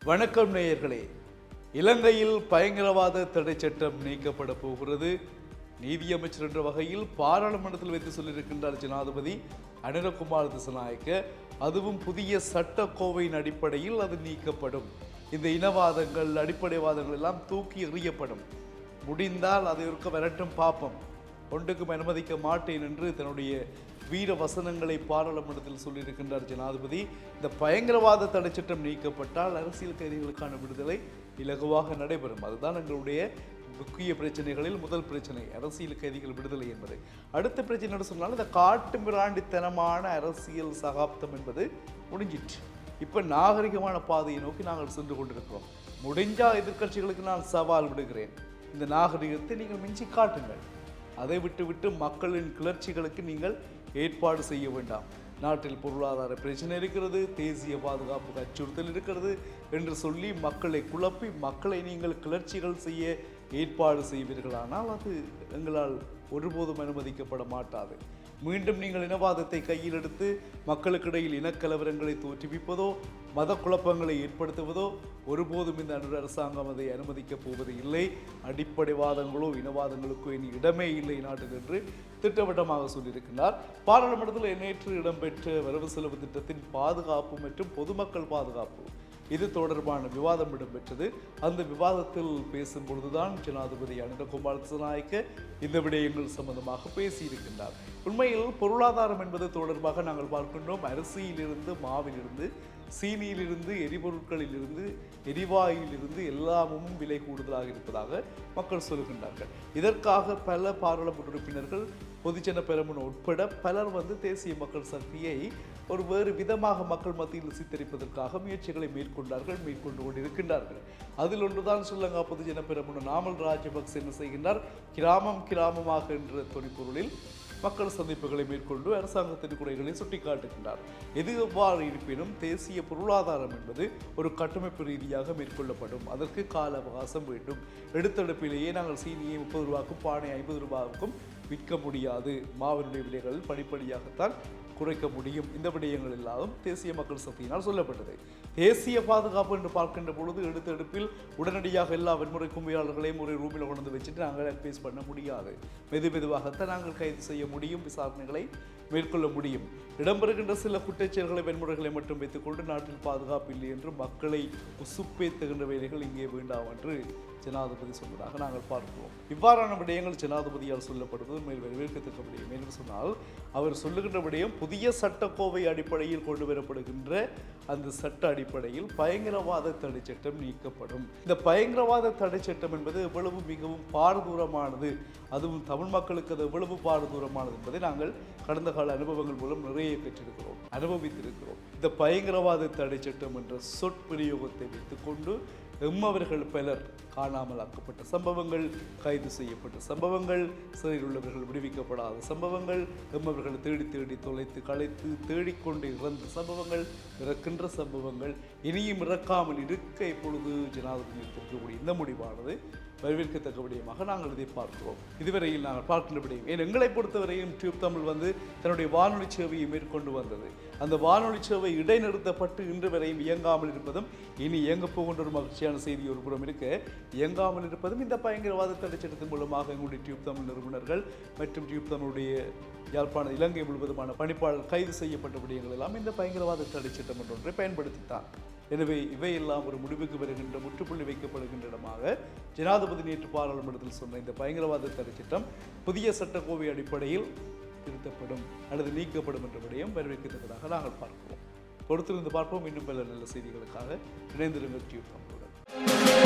வணக்கம் நேயர்களே. இலங்கையில் பயங்கரவாத தடை சட்டம் நீக்கப்பட போகிறது. நீதியமைச்சர் என்ற வகையில் பாராளுமன்றத்தில் வைத்து சொல்லியிருக்கின்றார் ஜனாதிபதி அனுரகுமார் திசாநாயக்க. அதுவும் புதிய சட்டக்கோவையின் அடிப்படையில் அது நீக்கப்படும். இந்த இனவாதங்கள், அடிப்படைவாதங்கள் எல்லாம் தூக்கி எறியப்படும். முடிந்தால் அதை இருக்க வரட்டும் பார்ப்போம், ஒன்றுக்கும் அனுமதிக்க மாட்டேன் என்று தன்னுடைய வீர வசனங்களை பாராளுமன்றத்தில் சொல்லியிருக்கின்றார் ஜனாதிபதி. இந்த பயங்கரவாத தடை சட்டம் நீக்கப்பட்டால் அரசியல் கைதிகளுக்கான விடுதலை இலகுவாக நடைபெறும். அதுதான் எங்களுடைய முக்கிய பிரச்சனைகளில் முதல் பிரச்சனை, அரசியல் கைதிகள் விடுதலை என்பது. அடுத்த பிரச்சனை என்று சொன்னால் இந்த காட்டு மிராண்டித்தனமான அரசியல் சகாப்தம் என்பது முடிஞ்சிட்டு இப்போ நாகரிகமான பாதையை நோக்கி நாங்கள் சென்று கொண்டிருக்கிறோம். முடிஞ்சால் எதிர்கட்சிகளுக்கு நான் சவால் விடுகிறேன், இந்த நாகரிகத்தை நீங்கள் மிஞ்சி காட்டுங்கள். அதை விட்டு மக்களின் கிளர்ச்சிகளுக்கு நீங்கள் ஏற்பாடு செய்ய வேண்டாம். நாட்டில் பொருளாதார பிரச்சனை இருக்கிறது, தேசிய பாதுகாப்புக்கு அச்சுறுத்தல் இருக்கிறது என்று சொல்லி மக்களை குழப்பி மக்களை நீங்கள் கிளர்ச்சிகள் செய்ய ஏற்பாடு செய்வீர்களானால் அது எங்களால் ஒருபோதும் அனுமதிக்கப்பட மாட்டாது. மீண்டும் நீங்கள் இனவாதத்தை கையில் எடுத்து மக்களுக்கிடையில் இனக்கலவரங்களை தோற்றுவிப்பதோ மத குழப்பங்களை ஏற்படுத்துவதோ ஒருபோதும் இந்த அரசாங்கம் அதை அனுமதிக்கப் போவது இல்லை. அடிப்படைவாதங்களோ இனவாதங்களுக்கோ இனி இடமே இல்லை நாட்டில் என்று திட்டவட்டமாக சொல்லியிருக்கிறார். பாராளுமன்றத்தில் நேற்று இடம்பெற்ற வரவு செலவு திட்டத்தின் பாதுகாப்பு மற்றும் பொதுமக்கள் பாதுகாப்பு இது தொடர்பான விவாதம் இடம்பெற்றது. அந்த விவாதத்தில் பேசும்பொழுதுதான் ஜனாதிபதி அனுரகுமார் திசாநாயக்க இந்த விடயங்கள் சம்பந்தமாக பேசியிருக்கின்றார். உண்மையில் பொருளாதாரம் என்பது தொடர்பாக நாங்கள் பார்க்கின்றோம். அரிசியிலிருந்து, மாவிலிருந்து, சீனியிலிருந்து, எரிபொருட்களிலிருந்து, எரிவாயுவிலிருந்து எல்லாமும் விலை கூடுதலாக இருப்பதாக மக்கள் சொல்கின்றார்கள். இதற்காக பல பாராளுமன்ற உறுப்பினர்கள், பொதுஜன பெரமுன உட்பட பலர் தேசிய மக்கள் சக்தியை ஒரு வேறு விதமாக மக்கள் மத்தியில் சித்தரிப்பதற்காக முயற்சிகளை மேற்கொண்டு கொண்டிருக்கின்றார்கள். அதில் ஒன்றுதான் ஸ்ரீலங்கா பொதுஜன பெரமுன நாமல் ராஜபக்ச என்ன செய்கின்றார், கிராமம் கிராமமாக என்ற தொனிப்பொருளில் மக்கள் சந்திப்புகளை மேற்கொண்டு அரசாங்கத்தின் குறைகளை சுட்டிக்காட்டுகின்றார். எது எவ்வாறு இருப்பினும் தேசிய பொருளாதாரம் என்பது ஒரு கட்டமைப்பு ரீதியாக மேற்கொள்ளப்படும். அதற்கு கால அவகாசம் வேண்டும். எடுத்தெடுப்பிலேயே நாங்கள் சீனியை 30 ரூபாய்க்கும் பானை 50 ரூபாய்க்கும் விற்க முடியாது. மாவினுடைய விலைகள் படிப்படியாகத்தான் குறைக்க முடியும். இந்த விடயங்கள் எல்லாம் தேசிய மக்கள் சக்தியினால் சொல்லப்பட்டது. தேசிய பாதுகாப்பு என்று பார்க்கின்ற பொழுது எடுத்தெடுப்பில் உடனடியாக எல்லா வன்முறை கும்பியாளர்களையும் ஒரு ரூமில் கொண்டு வச்சுட்டு நாங்கள் அட்வைஸ் பண்ண முடியாது. மெதுவாகத்தான் நாங்கள் கைது செய்ய முடியும், விசாரணைகளை மேற்கொள்ள முடியும். இடம்பெறுகின்ற சில குற்றச்செயல்களை, வன்முறைகளை மட்டும் வைத்துக்கொண்டு நாட்டில் பாதுகாப்பு இல்லை என்று மக்களை உசுப்பேத்துகின்ற வேலைகள் இங்கே வேண்டாம் என்று ஜனாதிபதி சொல்வதாக நாங்கள் பார்க்கிறோம். இவ்வாறான விடயங்கள் ஜனாதிபதியால் சொல்லப்படுவது மேல் வரவேற்கத்தக்க விடயம். என்று சொன்னால் அவர் சொல்லுகின்ற விடயம் புதிய சட்டக்கோவை அடிப்படையில் கொண்டு வரப்படுகின்ற அந்த சட்ட அடிப்படையில் பயங்கரவாத தடை சட்டம் நீக்கப்படும். இந்த பயங்கரவாத தடை சட்டம் என்பது எவ்வளவு மிகவும் பாரதூரமானது, அதுவும் தமிழ் மக்களுக்கு அது எவ்வளவு பாரதூரமானது என்பதை நாங்கள் கடந்த கால அனுபவங்கள் மூலம் நிறைய பெற்றிருக்கிறோம், அனுபவித்திருக்கிறோம். இந்த பயங்கரவாத தடை சட்டம் என்ற சொற்பிரயோகத்தை வைத்துக்கொண்டு எம்மவர்கள் பலர் காணாமல் ஆக்கப்பட்ட சம்பவங்கள், கைது செய்யப்பட்ட சம்பவங்கள், சிறையில் உள்ளவர்கள் விடுவிக்கப்படாத சம்பவங்கள், எம்மவர்கள் தேடி தொலைத்து களைத்து தேடிக்கொண்டு இறந்த சம்பவங்கள், இறக்கின்ற சம்பவங்கள், இனியும் இறக்காமல் இருக்க இப்பொழுது ஜனாதிபதி எடுத்திருக்கக்கூடிய இந்த முடிவானது வரவேற்கத்தக்க விடயமாக நாங்கள் இதை பார்க்கிறோம். இதுவரையில் நாங்கள் பார்க்கின்ற விடயம் எங்களை பொறுத்தவரையும் டியூப் தமிழ் தன்னுடைய வானொலி சேவையை மேற்கொண்டு வந்தது. அந்த வானொலி சேவை இடைநிறுத்தப்பட்டு இன்று வரையும் இயங்காமல் இருப்பதும், இனி இயங்க போகின்ற ஒரு மகிழ்ச்சியான செய்தி ஒரு புறம் இருக்க, இயங்காமல் இருப்பதும் இந்த பயங்கரவாத தடை சட்டத்தின் மூலமாக எங்களுடைய டியூப் தமிழ் நிறுவனர்கள் மற்றும் டியூப் தமிழுடைய யாழ்ப்பாண இலங்கை முழுவதுமான பணிப்பாளர் கைது செய்யப்பட்ட விடயங்கள் எல்லாம் இந்த பயங்கரவாத தடை சட்டம் ஒன்றை பயன்படுத்தித்தான். எனவே இவையெல்லாம் ஒரு முடிவுக்கு வருகின்ற, முற்றுப்புள்ளி வைக்கப்படுகின்ற இடமாக ஜனாதிபதி நேற்று பாராளுமன்றத்தில் சொன்ன இந்த பயங்கரவாத தடை சட்டம் புதிய சட்டக்கோவை அடிப்படையில் திருத்தப்படும் அல்லது நீக்கப்படும் என்ற விடயம் வரவேற்கத்தக்கதாக நாங்கள் பார்க்கிறோம். பொறுத்திருந்து பார்ப்போம். இன்னும் பல நல்ல செய்திகளுக்காக இணைந்திருங்கள் டியூப் தமிழுடன்.